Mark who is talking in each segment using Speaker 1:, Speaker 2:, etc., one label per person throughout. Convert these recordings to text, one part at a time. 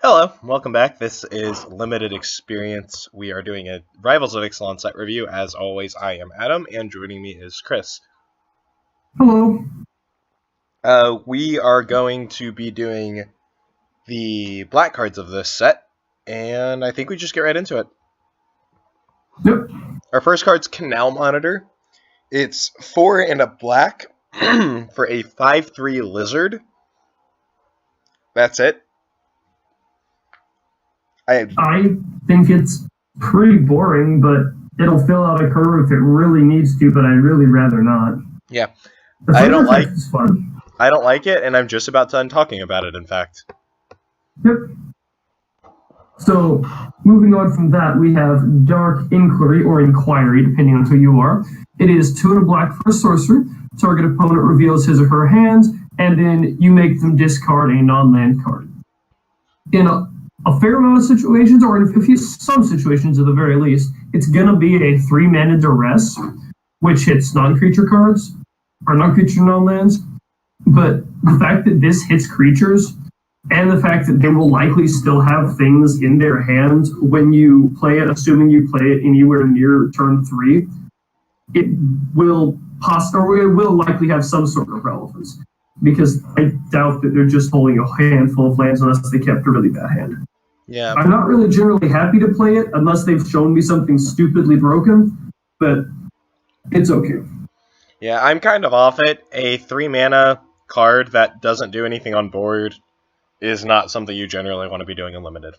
Speaker 1: Hello, welcome back. This is Limited Experience. We are doing a Rivals of Excellence set review. As always, I am Adam, and joining me is Chris.
Speaker 2: Hello.
Speaker 1: We are going to be doing the black cards of this set, and I think we just get right into it.
Speaker 2: Yep.
Speaker 1: Our first card's Canal Monitor. It's 4 and a black for a 5/3 lizard. That's it.
Speaker 2: I think it's pretty boring, but it'll fill out a curve if it really needs to, but I'd really rather not.
Speaker 1: Yeah.
Speaker 2: The
Speaker 1: I don't
Speaker 2: effect is fun.
Speaker 1: I don't like it, and I'm just about done talking about it, in fact.
Speaker 2: Yep. So, moving on from that, we have Dark Inquiry, or Inquiry, depending on who you are. It is 2 and a black for a sorcery. Target opponent reveals his or her hand, and then you make them discard a non-land card. In a fair amount of situations, or in some situations at the very least, it's going to be a 3-mana duress, which hits non-creature cards, or non-creature non-lands. But the fact that this hits creatures, and the fact that they will likely still have things in their hands when you play it, assuming you play it anywhere near turn 3, it will likely have some sort of relevance. Because I doubt that they're just holding a handful of lands unless they kept a really bad hand.
Speaker 1: Yeah.
Speaker 2: I'm not really generally happy to play it unless they've shown me something stupidly broken, but it's okay.
Speaker 1: Yeah, I'm kind of off it. A 3-mana card that doesn't do anything on board is not something you generally want to be doing in Limited.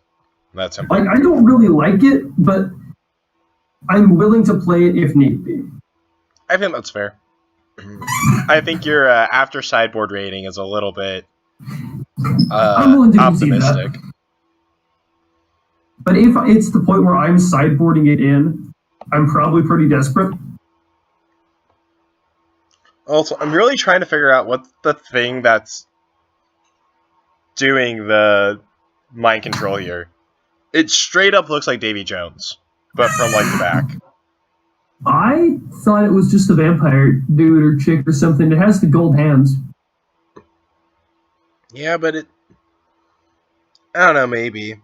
Speaker 1: That's simple.
Speaker 2: I don't really like it, but I'm willing to play it if need be.
Speaker 1: I think that's fair. I think your after sideboard rating is a little bit
Speaker 2: I'm willing to
Speaker 1: optimistic.
Speaker 2: That. But if it's the point where I'm sideboarding it in, I'm probably pretty desperate.
Speaker 1: Also, I'm really trying to figure out what's the thing that's doing the mind control here. It straight up looks like Davy Jones, but from like the back.
Speaker 2: I thought it was just a vampire dude or chick or something. It has the gold hands.
Speaker 1: Yeah, but I don't know, maybe.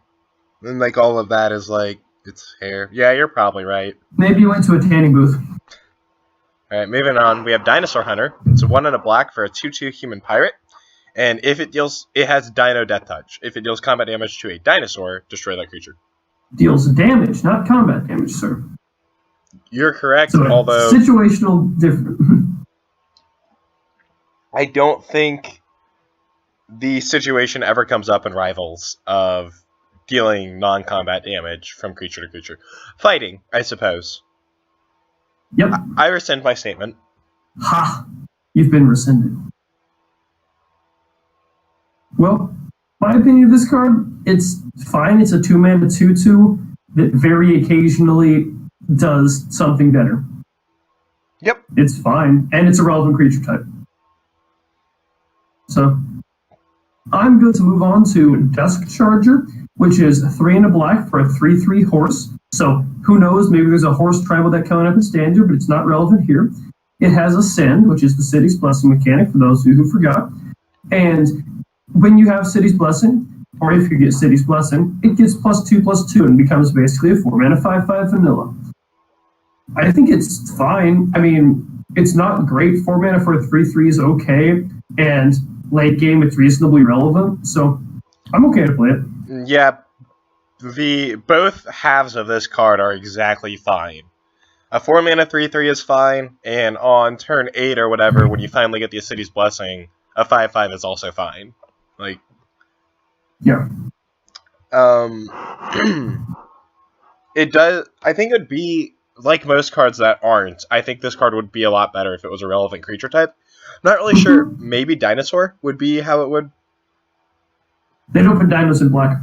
Speaker 1: And like all of that is like, it's hair. Yeah, you're probably right.
Speaker 2: Maybe you went to a tanning booth.
Speaker 1: Alright, moving on. We have Dinosaur Hunter. It's a 1 and a black for a 2/2 human pirate. And if it deals, it has Dino Death Touch. If it deals combat damage to a dinosaur, destroy that creature.
Speaker 2: Deals damage, not combat damage, sir.
Speaker 1: You're correct,
Speaker 2: so
Speaker 1: although
Speaker 2: situational different.
Speaker 1: I don't think the situation ever comes up in Rivals of dealing non-combat damage from creature to creature. Fighting, I suppose.
Speaker 2: Yep.
Speaker 1: I rescind my statement.
Speaker 2: Ha! You've been rescinded. Well, my opinion of this card, it's fine. It's a 2-mana 2/2 that very occasionally does something better.
Speaker 1: Yep.
Speaker 2: It's fine, and it's a relevant creature type. So, I'm going to move on to Dusk Charger, which is 3 and a black for a 3/3 horse. So, who knows, maybe there's a horse tribal deck coming up in Standard, but it's not relevant here. It has Ascend, which is the City's Blessing mechanic, for those of you who forgot. And when you have City's Blessing, or if you get City's Blessing, it gets +2/+2 and becomes basically a 4-mana 5/5 vanilla. I think it's fine. I mean, it's not great. 4-mana for a 3/3 is okay, and late game it's reasonably relevant, so I'm okay to play it.
Speaker 1: Yeah, both halves of this card are exactly fine. A 4-mana 3/3 is fine, and on turn 8 or whatever, when you finally get the City's Blessing, a 5/5 is also fine. Like,
Speaker 2: yeah.
Speaker 1: It does. I think it would be like most cards that aren't. I think this card would be a lot better if it was a relevant creature type. Not really sure. Maybe Dinosaur would be how it would.
Speaker 2: They don't put dinos in black.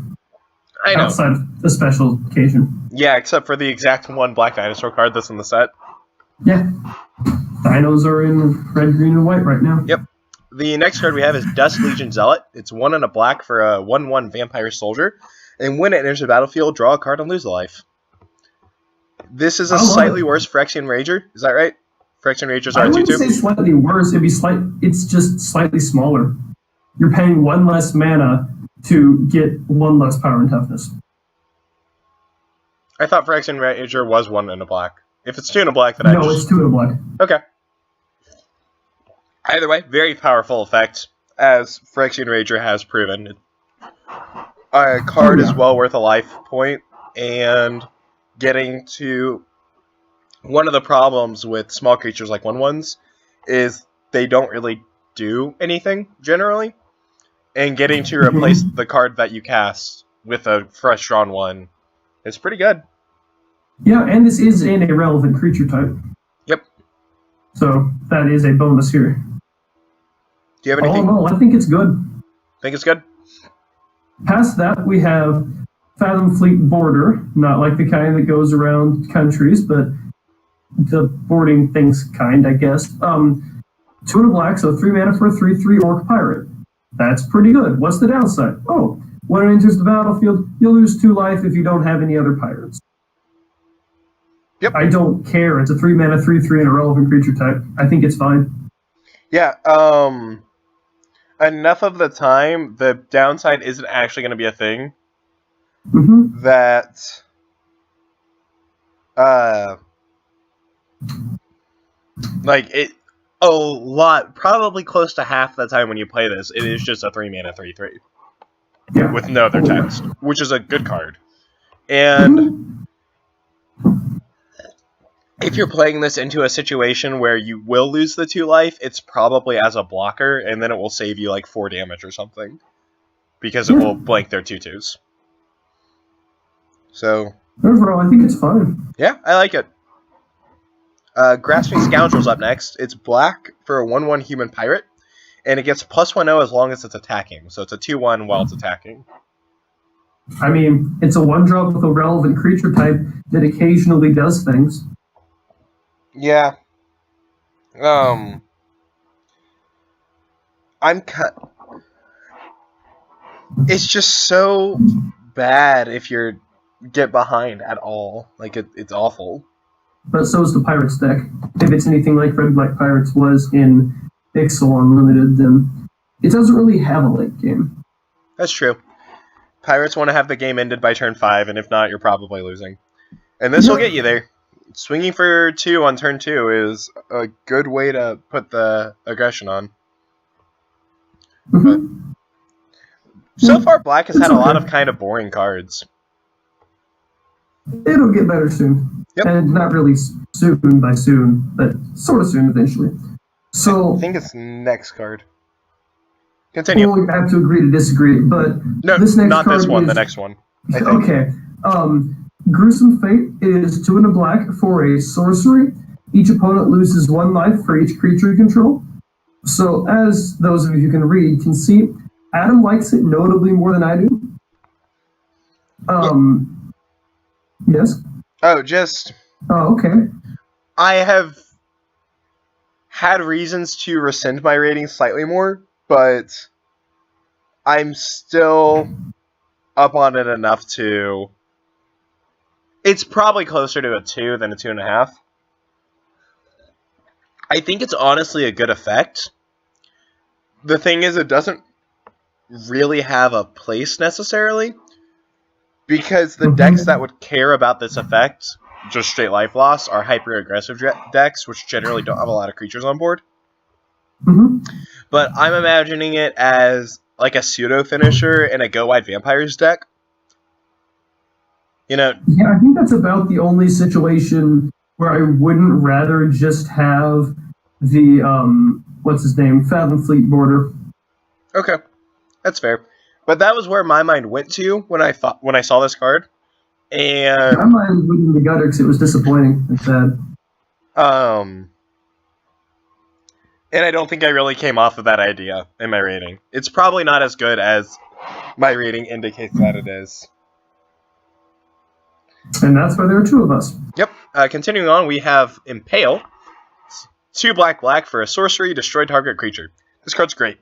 Speaker 1: I know.
Speaker 2: Outside of a special occasion.
Speaker 1: Yeah, except for the exact one black dinosaur card that's in the set.
Speaker 2: Yeah. Dinos are in red, green, and white right now.
Speaker 1: Yep. The next card we have is Dust Legion Zealot. It's 1 and a black for a 1/1 vampire soldier. And when it enters the battlefield, draw a card and lose a life. This is a slightly worse Phyrexian Rager. Is that right? Phyrexian Ragers are 2/2.
Speaker 2: I wouldn't say slightly worse. It's just slightly smaller. You're paying 1 less mana to get 1 less power and toughness.
Speaker 1: I thought Phyrexian Rager was 1 in a black. If it's 2 in a black, then
Speaker 2: No, it's 2 in a black.
Speaker 1: Okay. Either way, very powerful effect, as Phyrexian Rager has proven. A card is well worth a life point, and getting to... One of the problems with small creatures like 1/1s is they don't really do anything, generally. And getting to replace the card that you cast with a fresh drawn one is pretty good.
Speaker 2: Yeah, and this is an irrelevant creature type.
Speaker 1: Yep.
Speaker 2: So that is a bonus here.
Speaker 1: Do you have anything?
Speaker 2: All in all, I think it's good.
Speaker 1: Think it's good?
Speaker 2: Past that, we have Fathom Fleet Border, not like the kind that goes around countries, but the boarding things kind, I guess. 2 in a black, so 3 mana for a 3/3 Orc Pirate. That's pretty good. What's the downside? Oh, when it enters the battlefield, you'll lose 2 life if you don't have any other pirates.
Speaker 1: Yep.
Speaker 2: I don't care. It's a 3 mana 3/3 and a relevant creature type. I think it's fine.
Speaker 1: Yeah, enough of the time, the downside isn't actually going to be a thing.
Speaker 2: Mm-hmm.
Speaker 1: That, like, a lot, probably close to half the time when you play this, it is just a 3 mana 3/3.
Speaker 2: Yeah.
Speaker 1: With no other text, which is a good card. And if you're playing this into a situation where you will lose the 2 life, it's probably as a blocker, and then it will save you like 4 damage or something. Because it will blank their 2/2s. So...
Speaker 2: Overall, I think it's fine.
Speaker 1: Yeah, I like it. Grasping Scoundrel's up next. It's black for a 1/1 human pirate, and it gets +1/0 as long as it's attacking. So it's a 2/1 while it's attacking.
Speaker 2: I mean, it's a 1-drop with a relevant creature type that occasionally does things.
Speaker 1: Yeah. It's just so bad if you're get behind at all. Like, it's awful.
Speaker 2: But so is the Pirates deck. If it's anything like Red Black Pirates was in Ixal Unlimited, then it doesn't really have a late game.
Speaker 1: That's true. Pirates want to have the game ended by turn 5, and if not, you're probably losing. And this will get you there. Swinging for 2 on turn 2 is a good way to put the aggression on. But so far, Black has had a lot of kind of boring cards.
Speaker 2: It'll get better soon.
Speaker 1: Yep.
Speaker 2: And not really soon by soon, but sort of soon eventually. So
Speaker 1: I think it's next card. Continue.
Speaker 2: We'll have to agree to disagree, but
Speaker 1: No,
Speaker 2: this next
Speaker 1: not
Speaker 2: card
Speaker 1: this one,
Speaker 2: is,
Speaker 1: the next one. I think.
Speaker 2: Okay. Gruesome Fate is 2 in a black for a sorcery. Each opponent loses 1 life for each creature you control. So, as those of you who can read can see, Adam likes it notably more than I do. Yes?
Speaker 1: Oh, just...
Speaker 2: Oh, okay.
Speaker 1: I have had reasons to rescind my rating slightly more, but I'm still up on it enough to... It's probably closer to a 2 than a 2.5. I think it's honestly a good effect. The thing is, it doesn't really have a place necessarily, because the decks that would care about this effect, just straight life loss, are hyper-aggressive decks, which generally don't have a lot of creatures on board. But I'm imagining it as like a pseudo-finisher in a Go-Wide Vampires deck. You know,
Speaker 2: yeah, I think that's about the only situation where I wouldn't rather just have the, what's his name, Fathom Fleet Border.
Speaker 1: Okay, that's fair. But that was where my mind went to when I saw this card. And
Speaker 2: My mind went in the gutter because it was disappointing and sad.
Speaker 1: And I don't think I really came off of that idea in my rating. It's probably not as good as my rating indicates that it is.
Speaker 2: And that's why there are 2 of us.
Speaker 1: Yep. Continuing on, we have Impale. 2 black for a sorcery, destroy target creature. This card's great.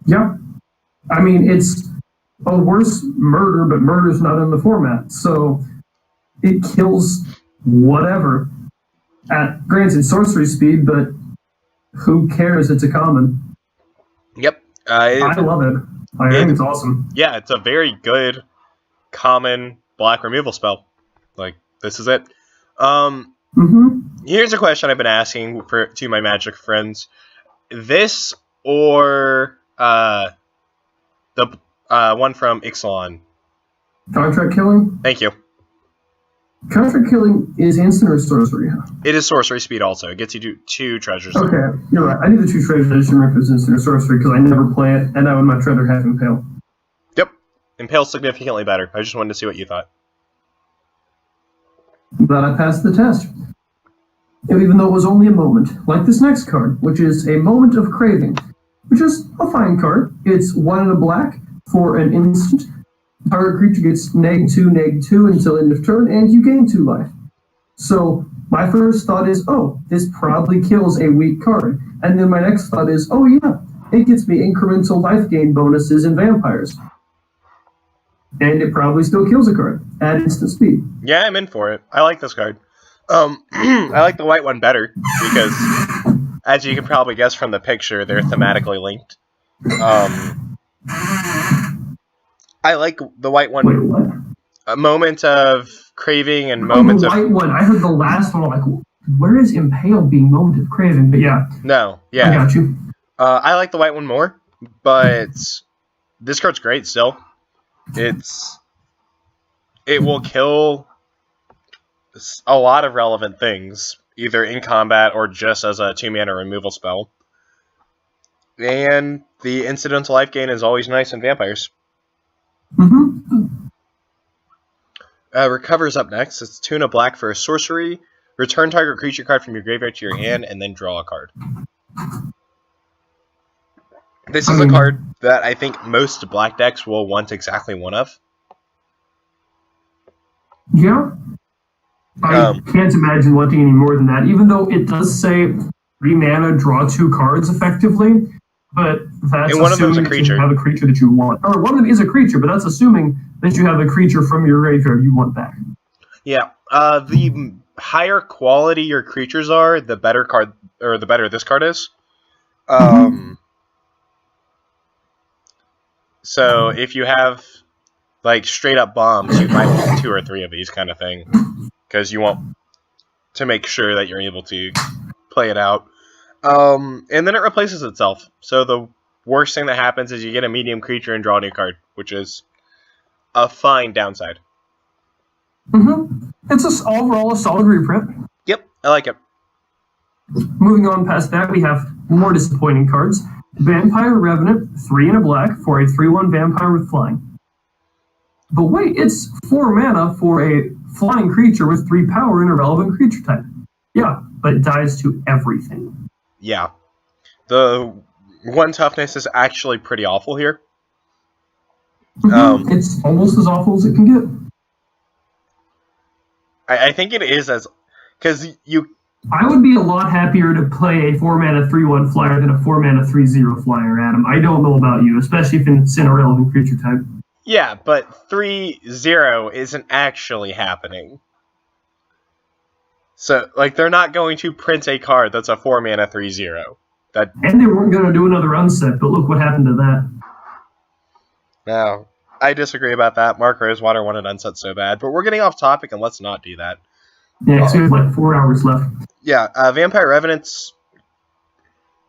Speaker 2: Yeah. I mean, it's a worse murder, but murder's not in the format. So it kills whatever at, granted, sorcery speed, but who cares? It's a common.
Speaker 1: Yep.
Speaker 2: I love it. I think it's awesome.
Speaker 1: Yeah, it's a very good, common black removal spell. Like, this is it. Here's a question I've been asking to my Magic friends. This or the one from Ixalan?
Speaker 2: Contract killing?
Speaker 1: Thank you.
Speaker 2: Contract killing is instant or sorcery?
Speaker 1: It is sorcery speed also. It gets you to 2 treasures.
Speaker 2: Okay, you're right. I need the 2 treasures. I just didn't remember if it was instant or sorcery because I never play it, and I would much rather have Impale.
Speaker 1: Yep. Impale's significantly better. I just wanted to see what you thought.
Speaker 2: But I passed the test. Even though it was only a moment. Like this next card, which is a Moment of Craving, which is a fine card. It's 1 and a black for an instant. Target creature gets -2/-2 until end of turn, and you gain 2 life. So my first thought is, oh, this probably kills a weak card. And then my next thought is, oh yeah, it gets me incremental life gain bonuses in vampires. And it probably still kills a card at instant speed.
Speaker 1: Yeah, I'm in for it. I like this card. I like the white one better, because, as you can probably guess from the picture, they're thematically linked. I like the white one.
Speaker 2: Wait, what?
Speaker 1: A moment of craving and moments
Speaker 2: the white one. I heard the last one. I'm like, where is Impale being Moment of Craving? But yeah.
Speaker 1: No, yeah.
Speaker 2: I got you.
Speaker 1: I like the white one more, but this card's great still. It will kill a lot of relevant things, either in combat or just as a 2-mana removal spell. And the incidental life gain is always nice in vampires. Recover's up next. It's 2 and a black for a sorcery. Return target creature card from your graveyard to your hand, and then draw a card. This is a card that I think most black decks will want exactly one of.
Speaker 2: Yeah. I can't imagine wanting any more than that, even though it does say 3 mana, draw 2 cards effectively. But that's
Speaker 1: and one of them is a
Speaker 2: assuming that
Speaker 1: creature.
Speaker 2: you have a creature that you want. Or one of them is a creature, but that's assuming that you have a creature from your graveyard you want back.
Speaker 1: Yeah. The higher quality your creatures are, the better card, or the better this card is. So if you have like straight up bombs, you might want 2 or 3 of these kind of thing, because you want to make sure that you're able to play it out. And then it replaces itself. So the worst thing that happens is you get a medium creature and draw a new card, which is a fine downside.
Speaker 2: It's overall a solid reprint.
Speaker 1: Yep, I like it.
Speaker 2: Moving on past that, we have more disappointing cards. Vampire Revenant, 3 and a black for a 3/1 vampire with flying. But wait, it's 4 mana for a flying creature with 3 power and a relevant creature type. Yeah, but it dies to everything.
Speaker 1: Yeah. The 1 toughness is actually pretty awful here.
Speaker 2: It's almost as awful as it can get.
Speaker 1: I think it is as... Because you...
Speaker 2: I would be a lot happier to play a 4 mana 3/1 flyer than a 4 mana 3/0 flyer, Adam. I don't know about you, especially if it's in a relevant creature type.
Speaker 1: Yeah, but 3/0 isn't actually happening. So, like, they're not going to print a card that's a 4 mana 3/0.
Speaker 2: And they weren't going to do another unset, but look what happened to that.
Speaker 1: No, I disagree about that. Mark Rosewater wanted unset so bad, but we're getting off topic, and let's not do that.
Speaker 2: Yeah, because we have like 4 hours left.
Speaker 1: Yeah, Vampire Revenant's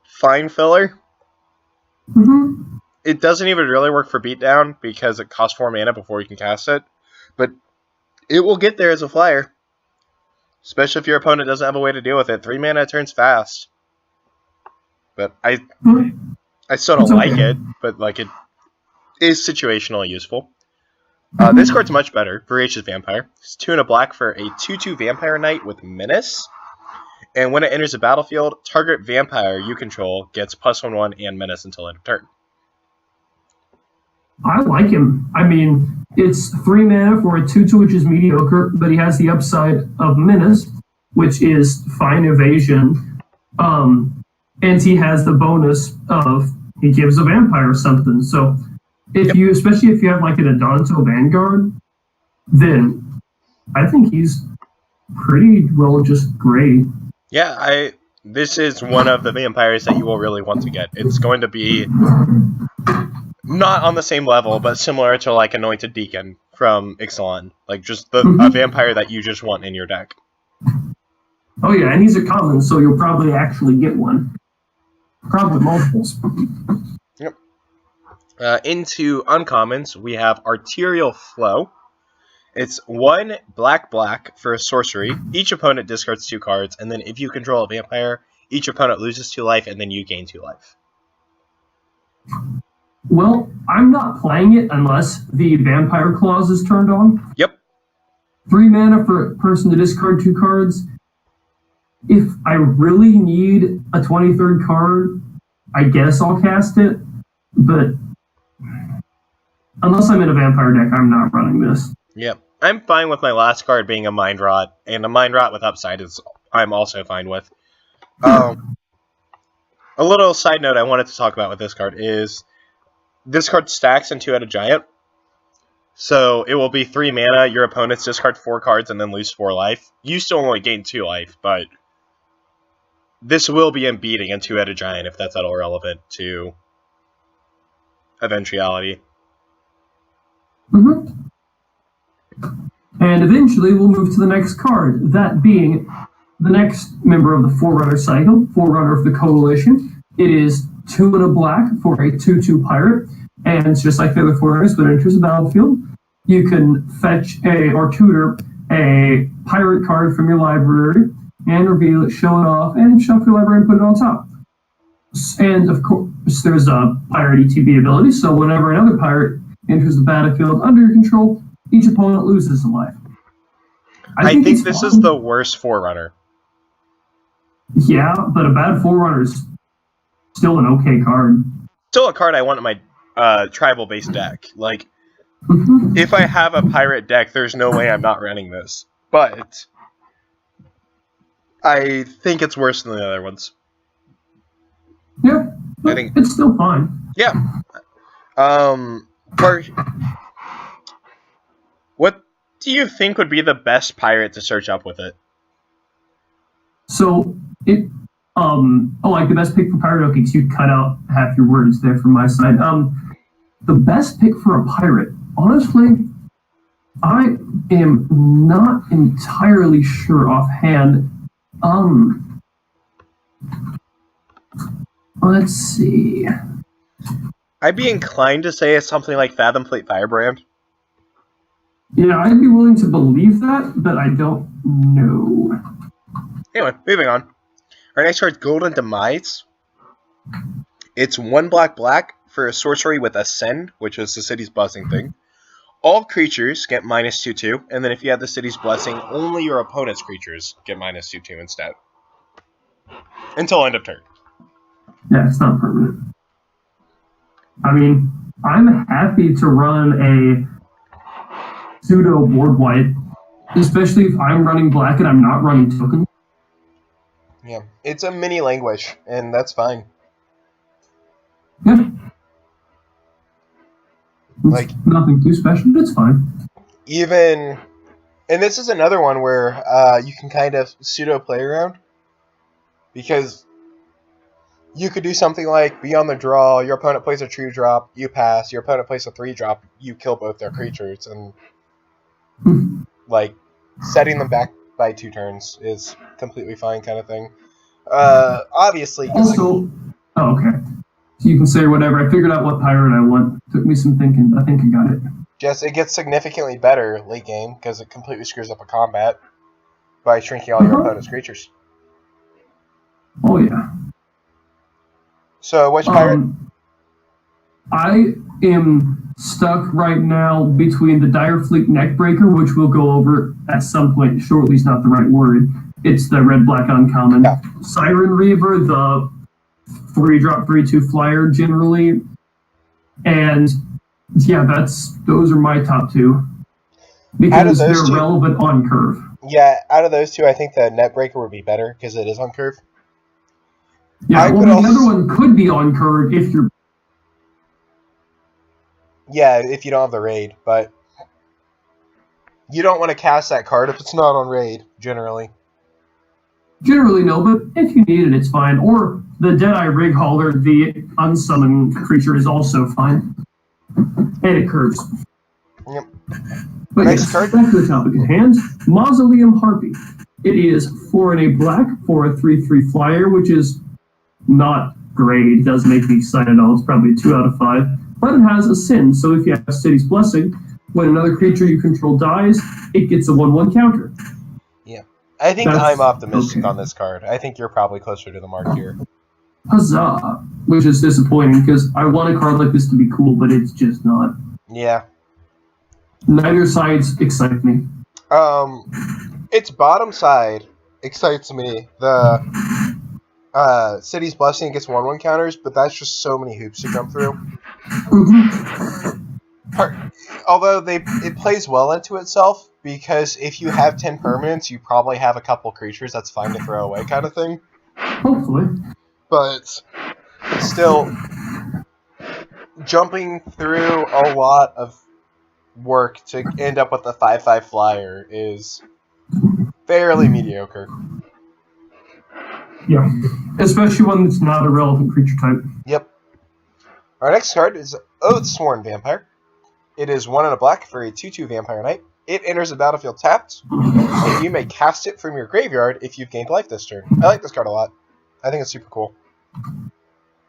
Speaker 1: fine filler. It doesn't even really work for beatdown because it costs 4 mana before you can cast it, but it will get there as a flyer. Especially if your opponent doesn't have a way to deal with it. 3 mana turns fast. But I still don't like it, but like it is situationally useful. This card's much better. Voracious Vampire. It's 2 and a black for a 2/2 Vampire Knight with Menace. And when it enters the battlefield, target vampire you control gets +1/1 and Menace until end of turn.
Speaker 2: I like him. I mean, it's 3 mana for a 2/2, which is mediocre, but he has the upside of Menace, which is fine evasion. And he has the bonus of he gives a vampire something. So if you, especially if you have like an Adanto Vanguard, then I think he's pretty well just great.
Speaker 1: Yeah, this is one of the vampires that you will really want to get. It's going to be Not on the same level, but similar to like Anointed Deacon from Ixalan. Like just a vampire that you just want in your deck.
Speaker 2: Oh yeah, and he's a common, so you'll probably actually get one. Probably multiples.
Speaker 1: Yep. Into uncommons, we have Arterial Flow. It's 1 black for a sorcery. Each opponent discards 2 cards, and then if you control a vampire, each opponent loses 2 life, and then you gain 2 life.
Speaker 2: Well, I'm not playing it unless the vampire clause is turned on.
Speaker 1: Yep.
Speaker 2: 3 mana for a person to discard 2 cards. If I really need a 23rd card, I guess I'll cast it. But unless I'm in a vampire deck, I'm not running this.
Speaker 1: Yep. I'm fine with my last card being a Mind Rot, and a Mind Rot with upside is I'm also fine with. A little side note I wanted to talk about with this card is this card stacks into Two-Headed Giant. So it will be 3 mana, your opponents discard 4 cards and then lose 4 life. You still only gain 2 life, but this will be unbeating in Two-Headed Giant if that's at all relevant to eventuality.
Speaker 2: And eventually we'll move to the next card, that being the next member of the Forerunner cycle, Forerunner of the Coalition. It is 2 and a black for a 2/2 pirate, and it's just like the other Forerunners, when it enters the battlefield, you can fetch or tutor a pirate card from your library and reveal it, show it off, and shuffle your library and put it on top. And of course, there's a pirate ETB ability, so whenever another pirate enters the battlefield under your control, each opponent loses a life.
Speaker 1: I think this is the worst Forerunner.
Speaker 2: Yeah, but a bad Forerunner is still an okay card.
Speaker 1: Still a card I want in my tribal-based deck. Like, if I have a pirate deck, there's no way I'm not running this. But I think it's worse than the other ones.
Speaker 2: Yeah, I think it's still fine.
Speaker 1: Yeah. What do you think would be the best pirate to search up with it?
Speaker 2: So like the best pick for pirate. Okay, so you cut out half your words there from my side. The best pick for a pirate, honestly, I am not entirely sure offhand. Let's see.
Speaker 1: I'd be inclined to say it's something like Fathomplate Firebrand.
Speaker 2: Yeah, I'd be willing to believe that, but I don't know.
Speaker 1: Anyway, moving on. Our next card is Golden Demise. It's 1 black for a sorcery with Ascend, which is the city's blessing thing. All creatures get -2/2, and then if you have the city's blessing, only your opponent's creatures get -2/2 instead. Until end of turn.
Speaker 2: Yeah, it's not permanent. I mean, I'm happy to run a pseudo board wipe, especially if I'm running black and I'm not running tokens.
Speaker 1: Yeah, it's a mini language, and that's fine.
Speaker 2: Yeah.
Speaker 1: Like,
Speaker 2: nothing too special, it's fine.
Speaker 1: Even, and this is another one where you can kind of pseudo play around, because you could do something like be on the draw, your opponent plays a 2-drop, you pass, your opponent plays a 3-drop, you kill both their creatures, and like setting them back by 2 turns is completely fine kind of thing. Obviously.
Speaker 2: Also, okay. So you can say whatever. I figured out what pirate I want. Took me some thinking. I think I got it.
Speaker 1: Just, it gets significantly better late game because it completely screws up a combat by shrinking all your opponent's creatures.
Speaker 2: Oh, yeah.
Speaker 1: So, which pirate?
Speaker 2: I am stuck right now between the Direfleet Neckbreaker, which we'll go over at some point shortly, is not the right word. It's the red-black uncommon.
Speaker 1: Yeah.
Speaker 2: Siren Reaver, the 3-drop 3/2 flyer generally. And yeah, those are my top 2. Because they're relevant on curve.
Speaker 1: Yeah, out of those 2, I think the Netbreaker would be better because it is on curve.
Speaker 2: Yeah, the other one could be on curve if you're...
Speaker 1: Yeah, if you don't have the raid, but you don't want to cast that card if it's not on raid, generally.
Speaker 2: Generally, no, but if you need it, it's fine. Or the Deadeye Rig Hauler, the unsummoned creature, is also fine. And it curves.
Speaker 1: Yep.
Speaker 2: But
Speaker 1: Next card.
Speaker 2: Back to the topic at hand. Mausoleum Harpy. It is 4 and a black for a 3/3 flyer, which is not great. It doesn't make me excited at all. It's probably a 2 out of 5. But it has a sin, so if you have City's Blessing, when another creature you control dies, it gets a 1/1 counter.
Speaker 1: Yeah. I think I'm optimistic on this card. I think you're probably closer to the mark here.
Speaker 2: Huzzah! Which is disappointing, because I want a card like this to be cool, but it's just not.
Speaker 1: Yeah.
Speaker 2: Neither sides excite me.
Speaker 1: Its bottom side excites me. The City's Blessing gets 1/1 counters, but that's just so many hoops to jump through. Although it plays well into itself, because if you have 10 permanents, you probably have a couple creatures that's fine to throw away kind of thing.
Speaker 2: Hopefully.
Speaker 1: But still, jumping through a lot of work to end up with a 5/5 flyer is fairly mediocre.
Speaker 2: Yeah. Especially one that's not a relevant creature type.
Speaker 1: Yep. Our next card is Oathsworn Vampire. It is 1 and a black for a 2/2 Vampire Knight. It enters the battlefield tapped, and you may cast it from your graveyard if you've gained life this turn. I like this card a lot. I think it's super cool.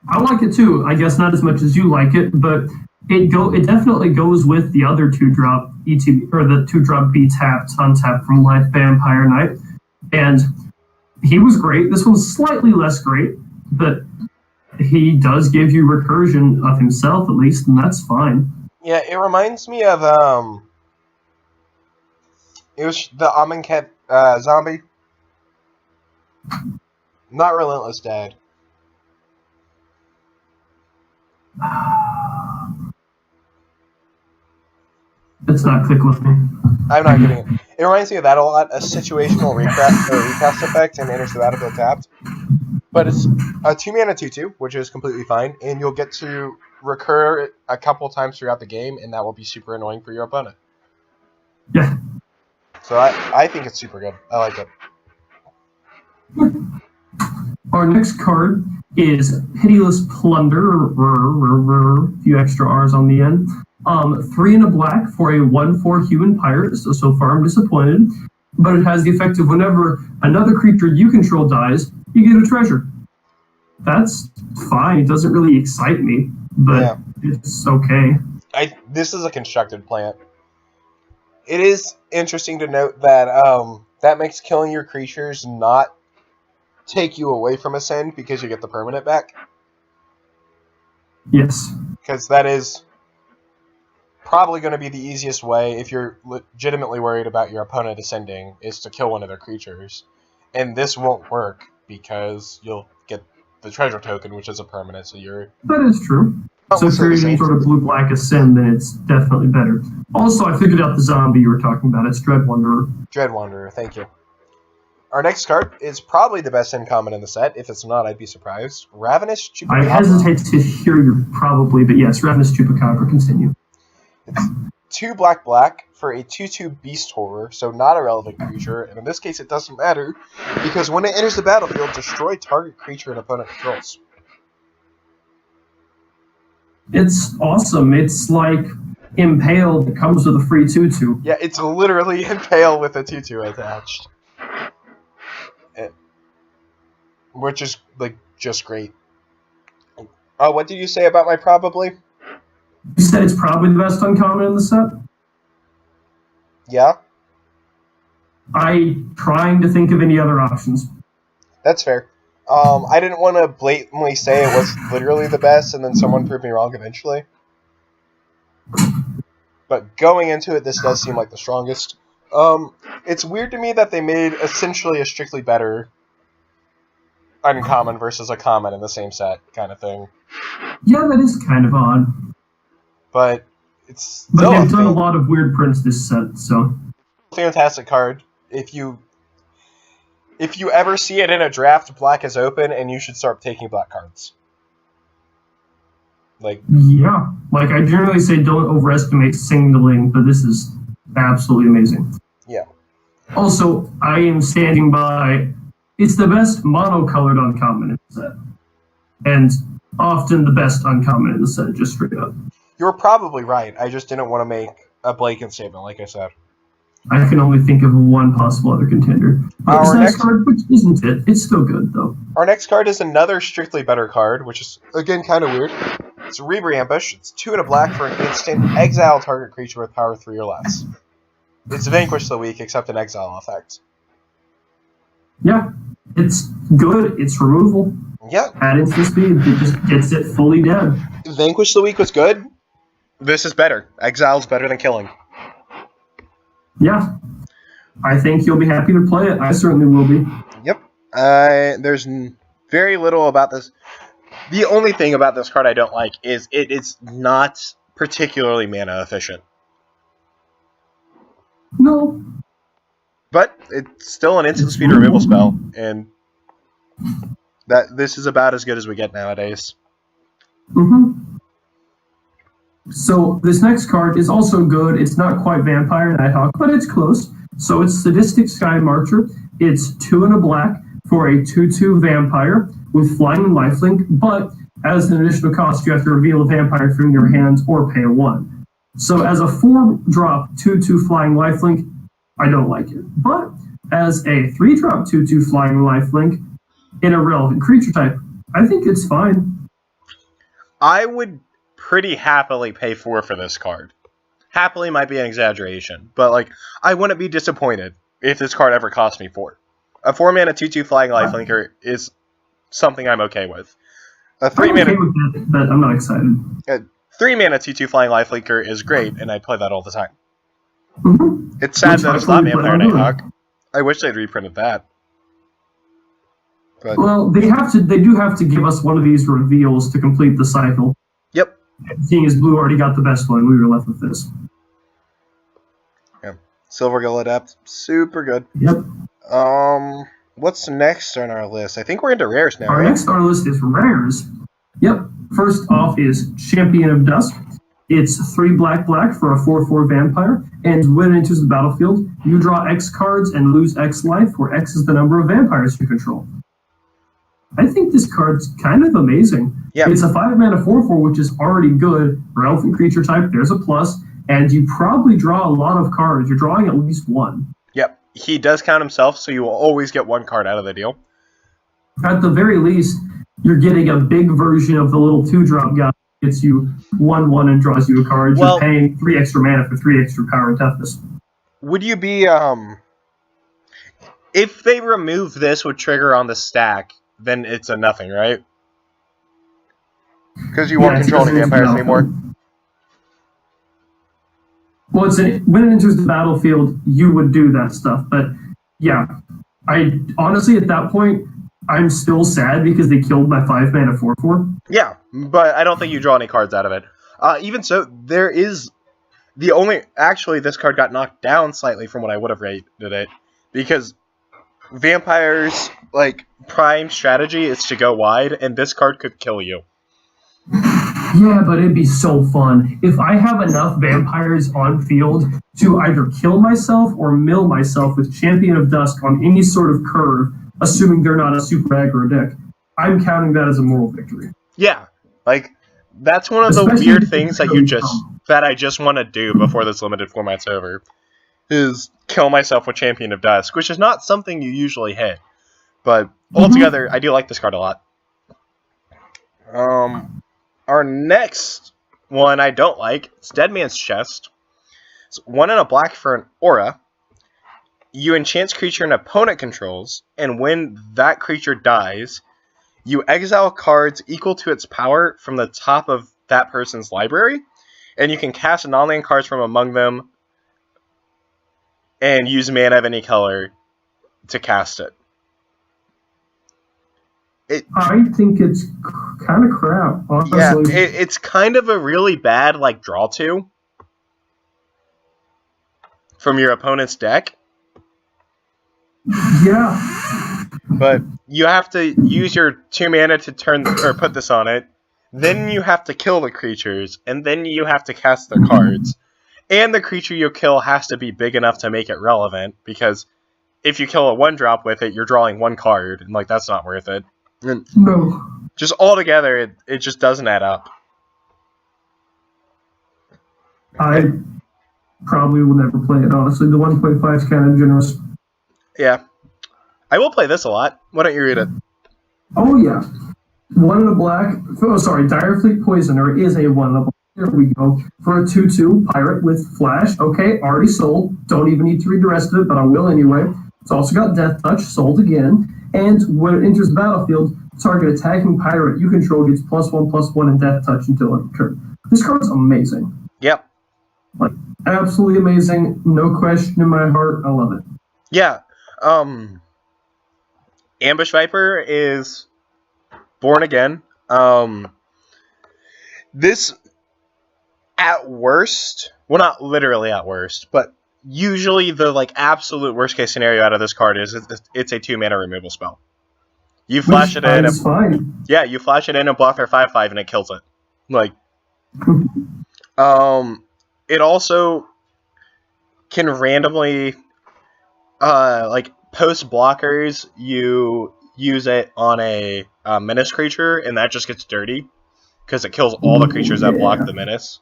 Speaker 2: I like it too. I guess not as much as you like it, but it definitely goes with the other 2-drop ETB, or the 2-drop B tapped, untapped from life Vampire Knight. And he was great. This one's slightly less great, but he does give you recursion of himself at least, and that's fine.
Speaker 1: Yeah, it reminds me of it was the Amonkhet zombie. Not Relentless Dad.
Speaker 2: It's not click with me.
Speaker 1: I'm not getting it. It reminds me of that a lot. A situational recast effect and enters the battlefield tapped. But it's a 2-mana 2/2, which is completely fine, and you'll get to recur it a couple times throughout the game, and that will be super annoying for your opponent.
Speaker 2: Yeah.
Speaker 1: So I think it's super good. I like it.
Speaker 2: Our next card is Pitiless Plunder, a few extra R's on the end. 3 and a black for a 1/4 human pirate, so far I'm disappointed. But it has the effect of whenever another creature you control dies, you get a treasure. That's fine. It doesn't really excite me, but it's okay.
Speaker 1: This is a constructed plant. It is interesting to note that that makes killing your creatures not take you away from Ascend because you get the permanent back.
Speaker 2: Yes.
Speaker 1: Because that is probably going to be the easiest way, if you're legitimately worried about your opponent ascending, is to kill one of their creatures. And this won't work because you'll get the treasure token, which is a permanent, so you're...
Speaker 2: That is true. So if you're any sort of blue-black ascend, then it's definitely better. Also, I figured out the zombie you were talking about. It's Dread Wanderer.
Speaker 1: Dread Wanderer, thank you. Our next card is probably the best uncommon in the set. If it's not, I'd be surprised. Ravenous Chupacabra.
Speaker 2: I hesitate to hear you probably, but yes, Ravenous Chupacabra, continue.
Speaker 1: It's 2 black for a 2/2 Beast Horror, so not a relevant creature, and in this case it doesn't matter, because when it enters the battlefield, destroy target creature an opponent controls.
Speaker 2: It's awesome. It's like Impale that comes with a free 2/2.
Speaker 1: Yeah, it's literally Impale with a 2/2 attached. Which is, like, just great. What did you say about my probably?
Speaker 2: You said it's probably the best uncommon in the set?
Speaker 1: Yeah?
Speaker 2: I'm trying to think of any other options.
Speaker 1: That's fair. I didn't want to blatantly say it was literally the best, and then someone proved me wrong eventually. But going into it, this does seem like the strongest. It's weird to me that they made essentially a strictly better uncommon versus a common in the same set kind of thing.
Speaker 2: Yeah, that is kind of odd.
Speaker 1: But it's
Speaker 2: But they've done a lot of weird prints this set, so...
Speaker 1: Fantastic card. If you ever see it in a draft, black is open, and you should start taking black cards. Like...
Speaker 2: Yeah. Like, I generally say don't overestimate singling, but this is absolutely amazing.
Speaker 1: Yeah.
Speaker 2: Also, I am standing by... It's the best monocolored uncommon in the set. And often the best uncommon in the set, just straight up.
Speaker 1: You're probably right. I just didn't want to make a blanket statement, like I said.
Speaker 2: I can only think of one possible other contender. But this next card, which isn't it, it's still good, though.
Speaker 1: Our next card is another strictly better card, which is, again, kind of weird. It's Reaver Ambush. It's 2 and a black for an instant. Exile target creature with power 3 or less. It's Vanquish the Weak, except an exile effect.
Speaker 2: Yeah, it's good. It's removal.
Speaker 1: Yeah.
Speaker 2: Add instant speed. It just gets it fully dead.
Speaker 1: Vanquish the Weak was good. This is better. Exile's better than killing.
Speaker 2: Yeah. I think you'll be happy to play it. I certainly will be.
Speaker 1: Yep. There's very little about this. The only thing about this card I don't like is it is not particularly mana efficient.
Speaker 2: No.
Speaker 1: But it's still an instant speed removal spell, and this is about as good as we get nowadays.
Speaker 2: Mm-hmm. So this next card is also good. It's not quite Vampire Nighthawk, but it's close. So it's Sadistic Sky Marcher. It's 2 and a black for a 2/2 vampire with flying and lifelink, but as an additional cost, you have to reveal a vampire from your hands or pay a 1. So as a 4-drop 2/2 flying lifelink, I don't like it. But as a 3-drop 2/2 flying lifelink in a relevant creature type, I think it's fine.
Speaker 1: I would pretty happily pay 4 for this card. Happily might be an exaggeration, but like I wouldn't be disappointed if this card ever cost me 4. A 4-mana 2/2 flying lifelinker is something I'm okay with. A 3-mana,
Speaker 2: I'm okay with it, but I'm not excited.
Speaker 1: A 3-mana 2/2 flying lifelinker is great, and I play that all the time.
Speaker 2: Mm-hmm.
Speaker 1: It's sad that it's not Vampire Nighthawk. I wish they'd reprinted that. But
Speaker 2: well, they do have to give us one of these reveals to complete the cycle.
Speaker 1: Yep.
Speaker 2: Seeing as Blue already got the best one, we were left with this.
Speaker 1: Yeah. Silver Gull Adept, super good.
Speaker 2: Yep.
Speaker 1: What's next on our list? I think we're into rares now.
Speaker 2: Our next on our list is rares. Yep. First off is Champion of Dusk. It's 3 black for a 4/4 vampire, and when it enters the battlefield, you draw X cards and lose X life, where X is the number of vampires you control. I think this card's kind of amazing.
Speaker 1: Yeah.
Speaker 2: It's a 5-mana 4/4, which is already good. Relevant creature type, there's a plus, and you probably draw a lot of cards. You're drawing at least 1.
Speaker 1: Yep. He does count himself, so you will always get 1 card out of the deal.
Speaker 2: At the very least, you're getting a big version of the little 2-drop guy. Gets you 1/1 and draws you a card.
Speaker 1: Well,
Speaker 2: you're paying 3 extra mana for 3 extra power and toughness.
Speaker 1: Would you be if they remove this with trigger on the stack, then it's a nothing, right? Because you won't control any vampires anymore.
Speaker 2: Well, when it enters the battlefield, you would do that stuff. But yeah, I honestly at that point, I'm still sad because they killed my 5-mana 4/4.
Speaker 1: Yeah, but I don't think you draw any cards out of it. Even so, there is the only... Actually, this card got knocked down slightly from what I would have rated it. Because vampires, like, prime strategy is to go wide, and this card could kill you.
Speaker 2: Yeah, but it'd be so fun. If I have enough vampires on field to either kill myself or mill myself with Champion of Dusk on any sort of curve, assuming they're not a super aggro deck, I'm counting that as a moral victory.
Speaker 1: Yeah, like, that's one of the weird things that I just want to do before this limited format's over, is kill myself with Champion of Dusk, which is not something you usually hit. But altogether, I do like this card a lot. Our next one I don't like, it's Dead Man's Chest. It's 1 and a black for an aura. You enchant creature an opponent controls, and when that creature dies, you exile cards equal to its power from the top of that person's library, and you can cast non-land cards from among them and use mana of any color to cast it.
Speaker 2: I think it's kind of crap, honestly.
Speaker 1: Yeah, it's kind of a really bad, like, draw to from your opponent's deck.
Speaker 2: Yeah.
Speaker 1: But you have to use your 2 mana to put this on it. Then you have to kill the creatures, and then you have to cast their cards. And the creature you kill has to be big enough to make it relevant, because if you kill a 1-drop with it, you're drawing 1 card, and like that's not worth it. And
Speaker 2: no.
Speaker 1: Just altogether, it just doesn't add up.
Speaker 2: I probably will never play it, honestly. The 1.5 is kind of generous.
Speaker 1: Yeah. I will play this a lot. Why don't you read it?
Speaker 2: Oh, yeah. 1 in a black. Oh, sorry. Direfleet Poisoner is a 1 in a black. There we go. For a 2/2 pirate with flash. Okay, already sold. Don't even need to read the rest of it, but I will anyway. It's also got Death Touch, sold again. And when it enters the battlefield, target attacking pirate you control gets +1/+1 in Death Touch until end of turn. This card's amazing.
Speaker 1: Yep.
Speaker 2: Like, absolutely amazing. No question in my heart. I love it.
Speaker 1: Yeah. Ambush Viper is born again. This, at worst, well, not literally at worst, but usually the absolute worst case scenario out of this card is it's a 2-mana removal spell. You flash it in.
Speaker 2: It's fine.
Speaker 1: Yeah, you flash it in and block their 5/5 and it kills it. It also can randomly, post blockers. You use it on a menace creature, and that just gets dirty because it kills all the creatures that block the menace.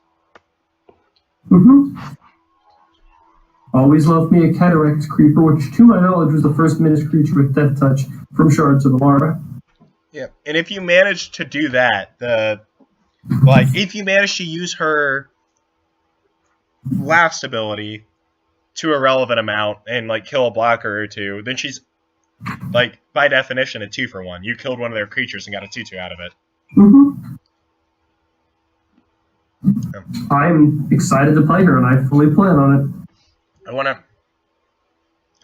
Speaker 2: Always loved me a Cataract Creeper, which to my knowledge was the first menace creature with Death Touch from Shards of Alara.
Speaker 1: Yeah, and if you manage to do that, if you manage to use her last ability to a relevant amount and kill a blocker or two, then she's by definition a 2-for-1. You killed one of their creatures and got a 2/2 out of it.
Speaker 2: I'm excited to play her, and I fully plan on it.
Speaker 1: I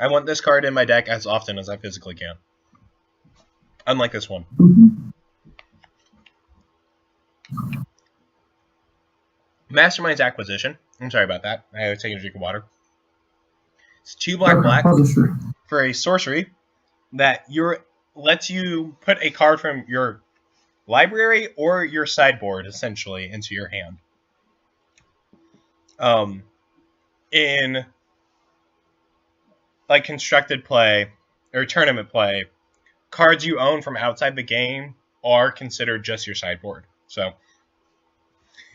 Speaker 1: want this card in my deck as often as I physically can. Unlike this one. Mastermind's Acquisition. I'm sorry about that. I was taking a drink of water. It's 2 black for a sorcery that lets you put a card from your library or your sideboard, essentially, into your hand. In constructed play or tournament play, cards you own from outside the game are considered just your sideboard.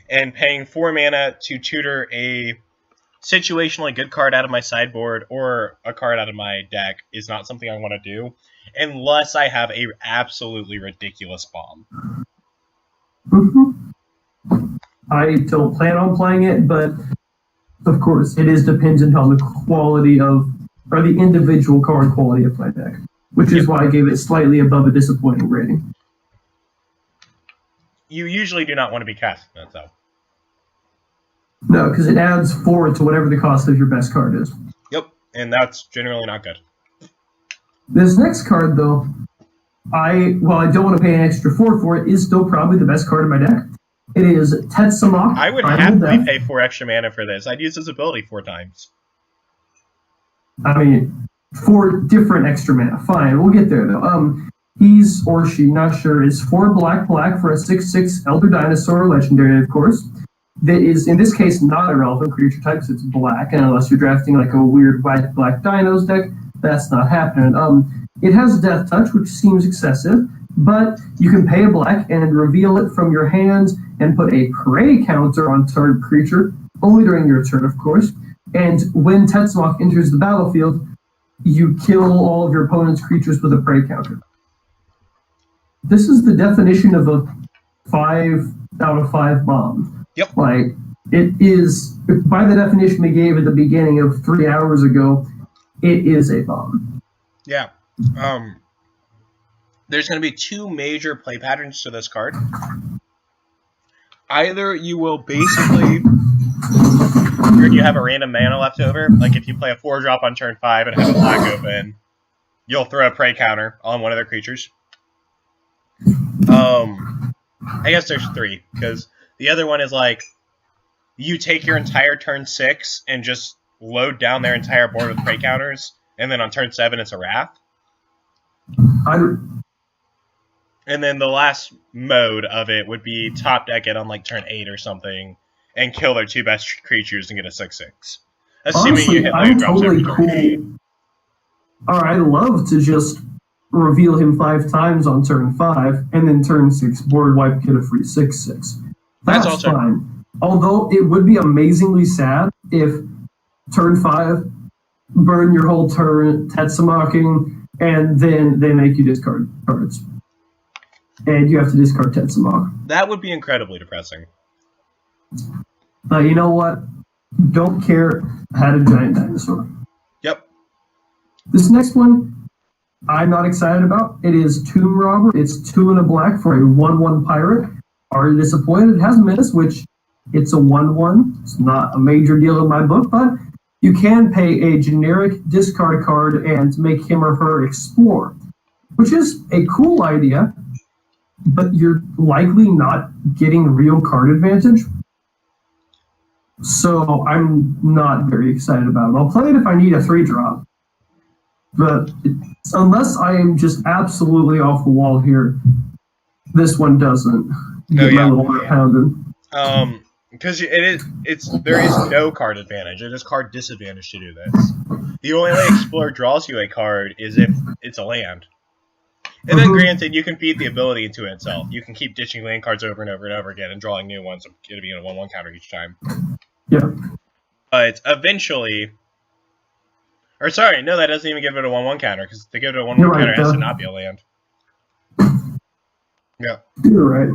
Speaker 1: And paying 4 mana to tutor a situationally good card out of my sideboard or a card out of my deck is not something I want to do unless I have a absolutely ridiculous bomb.
Speaker 2: I don't plan on playing it, but of course it is dependent on the quality of, or the individual card quality of my deck, which is why I gave it slightly above a disappointing rating.
Speaker 1: You usually do not want to be casting that, though.
Speaker 2: No, because it adds 4 to whatever the cost of your best card is.
Speaker 1: Yep, and that's generally not good.
Speaker 2: This next card, though, while I don't want to pay an extra 4 for it, is still probably the best card in my deck. It is Tetsamok.
Speaker 1: I would happily pay 4 extra mana for this. I'd use this ability 4 times.
Speaker 2: I mean, 4 different extra mana. Fine, we'll get there, though. He's, or she, not sure, is 4 black for a 6/6 Elder Dinosaur, legendary, of course. That is, in this case, not a relevant creature type, so it's black, and unless you're drafting a weird white-black dinos deck, that's not happening. It has Death Touch, which seems excessive, but you can pay a black and reveal it from your hands and put a prey counter on target creature, only during your turn, of course. And when Tetsamok enters the battlefield, you kill all of your opponent's creatures with a prey counter. This is the definition of a 5 out of 5 bomb.
Speaker 1: Yep.
Speaker 2: It is, by the definition we gave at the beginning of 3 hours ago, it is a bomb.
Speaker 1: Yeah. There's going to be 2 major play patterns to this card. Either you will basically, you have a random mana left over, if you play a 4-drop on turn 5 and have a black open, you'll throw a prey counter on one of their creatures. I guess there's 3, because the other one is you take your entire turn 6 and just load down their entire board with prey counters, and then on turn 7 it's a Wrath. And then the last mode of it would be top deck it on turn 8 or something, and kill their 2 best creatures and get a 6/6. Assuming
Speaker 2: honestly,
Speaker 1: you hit
Speaker 2: I'm
Speaker 1: drops
Speaker 2: totally
Speaker 1: every turn 8.
Speaker 2: I'd love to just reveal him 5 times on turn 5, and then turn 6 board wipe, get a free 6/6. That's
Speaker 1: also
Speaker 2: fine. Although it would be amazingly sad if turn 5, burn your whole turn, Tetsumaking, and then they make you discard cards. And you have to discard Tetsumak.
Speaker 1: That would be incredibly depressing.
Speaker 2: But you know what? Don't care. Had a giant dinosaur.
Speaker 1: Yep.
Speaker 2: This next one, I'm not excited about. It is Tomb Robber. It's 2 and a black for a 1/1 pirate. Already disappointed. It has Menace, which it's a 1/1. It's not a major deal in my book, but you can pay a generic discard card and make him or her explore, which is a cool idea, but you're likely not getting real card advantage. So I'm not very excited about it. I'll play it if I need a 3-drop. But unless I am just absolutely off the wall here, this one doesn't get my little heart pounded.
Speaker 1: Because there is no card advantage. It is card disadvantage to do this. The only way Explore draws you a card is if it's a land. And then granted, you can beat the ability into itself. You can keep ditching land cards over and over and over again and drawing new ones. It'll be in a 1/1 counter each time.
Speaker 2: Yeah.
Speaker 1: But eventually... Or sorry, no, that doesn't even give it a 1/1 counter, because to give it a 1/1 counter, it has to not be a land. Yeah.
Speaker 2: You're right.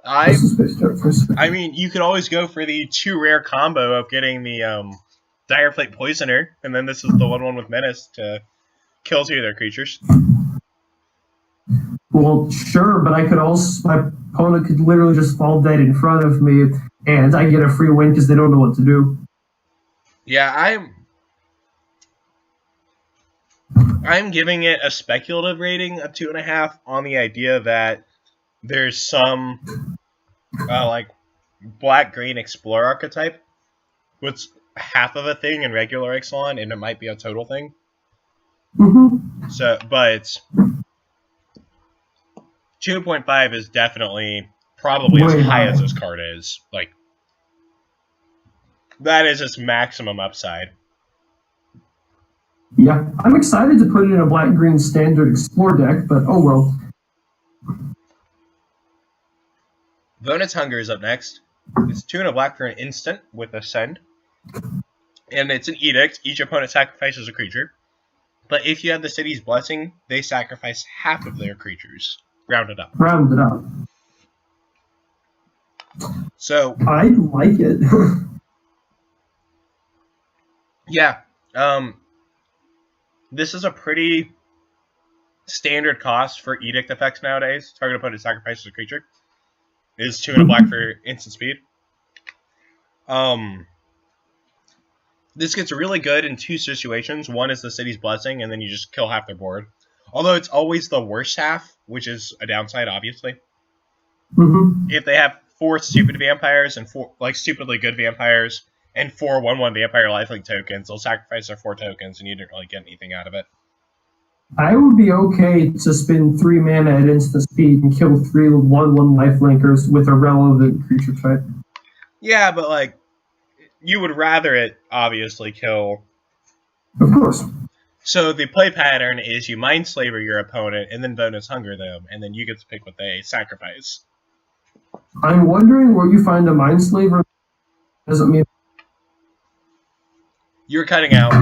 Speaker 1: I mean, you could always go for the 2 rare combo of getting the Dire Plate Poisoner, and then this is the 1/1 with Menace to kill 2 of their creatures.
Speaker 2: Well, sure, but I could also, my opponent could literally just fall dead in front of me, and I get a free win because they don't know what to do.
Speaker 1: Yeah, I'm giving it a speculative rating of 2.5 on the idea that there's some like black-green Explorer archetype, which half of a thing in regular Ixalan, and it might be a total thing. So, but 2.5 is definitely probably as high as this card is. Like, that is its maximum upside.
Speaker 2: Yeah, I'm excited to put it in a black-green standard Explore deck, but oh well.
Speaker 1: Vonet's Hunger is up next. It's 2 and a black for an instant with Ascend. And it's an edict. Each opponent sacrifices a creature. But if you have the city's blessing, they sacrifice half of their creatures. Rounded up.
Speaker 2: Rounded up.
Speaker 1: So
Speaker 2: I like it.
Speaker 1: Yeah. This is a pretty standard cost for edict effects nowadays. Target opponent sacrifices a creature. It is 2 and a black for instant speed. This gets really good in 2 situations. One is the city's blessing, and then you just kill half their board. Although it's always the worst half, which is a downside, obviously. If they have 4 stupid vampires and 4 stupidly good vampires and 4 1/1 vampire lifelink tokens, they'll sacrifice their 4 tokens, and you didn't really get anything out of it.
Speaker 2: I would be okay to spend 3 mana at instant speed and kill 3 1/1 lifelinkers with a relevant creature type.
Speaker 1: Yeah, but you would rather it obviously kill.
Speaker 2: Of course.
Speaker 1: So the play pattern is you Mindslaver your opponent and then bonus hunger them, and then you get to pick what they sacrifice.
Speaker 2: I'm wondering where you find a Mindslaver. Doesn't mean
Speaker 1: you're cutting out.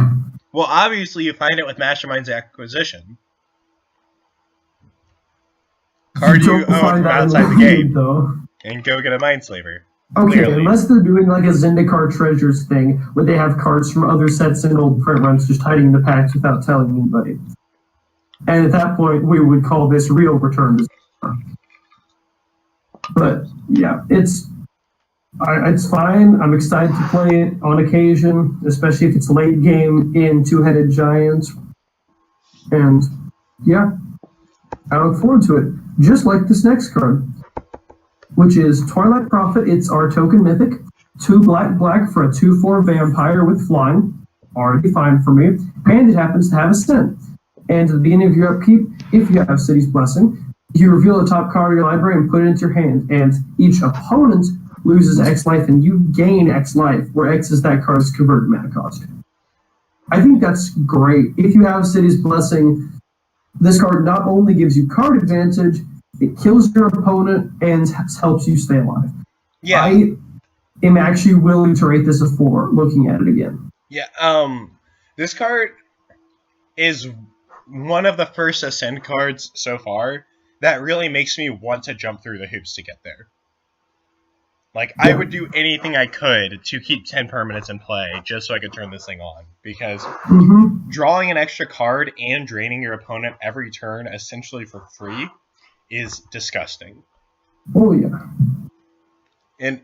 Speaker 1: Well, obviously you find it with Mastermind's Acquisition. Card you own from outside the game,
Speaker 2: though.
Speaker 1: And go get a Mindslaver.
Speaker 2: Okay,
Speaker 1: Clearly. Unless
Speaker 2: they're doing like a Zendikar Treasures thing, where they have cards from other sets and old print runs just hiding in the packs without telling anybody. And at that point, we would call this real return to Zendikar. But yeah, it's fine. I'm excited to play it on occasion, especially if it's late game in 2-headed giants. And yeah, I look forward to it. Just like this next card, which is Twilight Prophet. It's our token mythic. 2 black for a 2/4 vampire with flying. Already fine for me. And it happens to have Ascend. And at the beginning of your upkeep, if you have City's Blessing, you reveal the top card of your library and put it into your hand. And each opponent loses X life and you gain X life, where X is that card's converted mana cost. I think that's great. If you have City's Blessing, this card not only gives you card advantage, it kills your opponent and helps you stay alive.
Speaker 1: Yeah.
Speaker 2: am actually willing to rate this a 4, looking at it again.
Speaker 1: Yeah, this card is one of the first Ascend cards so far that really makes me want to jump through the hoops to get there. Like, I would do anything I could to keep 10 permanents in play just so I could turn this thing on. Because drawing an extra card and draining your opponent every turn essentially for free is disgusting.
Speaker 2: Oh, yeah.
Speaker 1: And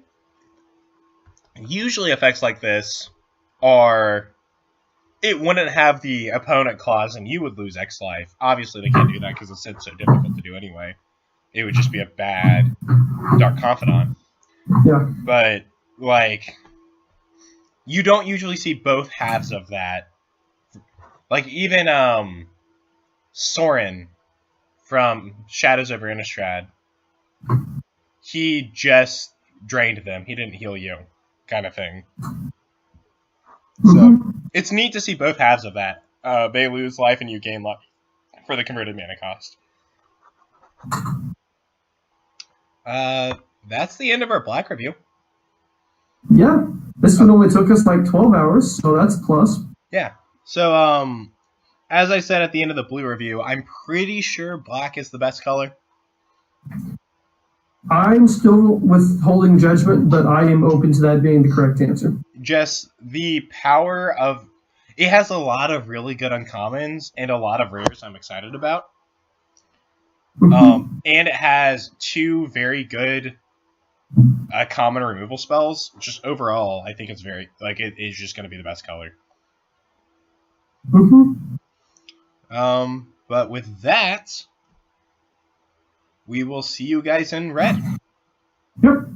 Speaker 1: usually effects like this are... It wouldn't have the opponent clause and you would lose X life. Obviously they can't do that because it's so difficult to do anyway. It would just be a bad Dark Confidant.
Speaker 2: Yeah.
Speaker 1: But, like, you don't usually see both halves of that. Like, even Soren from Shadows over Innistrad, he just drained them. He didn't heal you, kind of thing. So, it's neat to see both halves of that. They lose life and you gain life for the converted mana cost. That's the end of our Black review.
Speaker 2: Yeah, this one only took us like 12 hours, so that's a plus.
Speaker 1: Yeah. So, as I said at the end of the Blue review, I'm pretty sure Black is the best color.
Speaker 2: I'm still withholding judgment, but I am open to that being the correct answer.
Speaker 1: Just the power of... It has a lot of really good uncommons and a lot of rares I'm excited about. And it has 2 very good common removal spells. Just overall, I think it's very... Like, it is just going to be the best color. But with that, we will see you guys in red.
Speaker 2: Yep.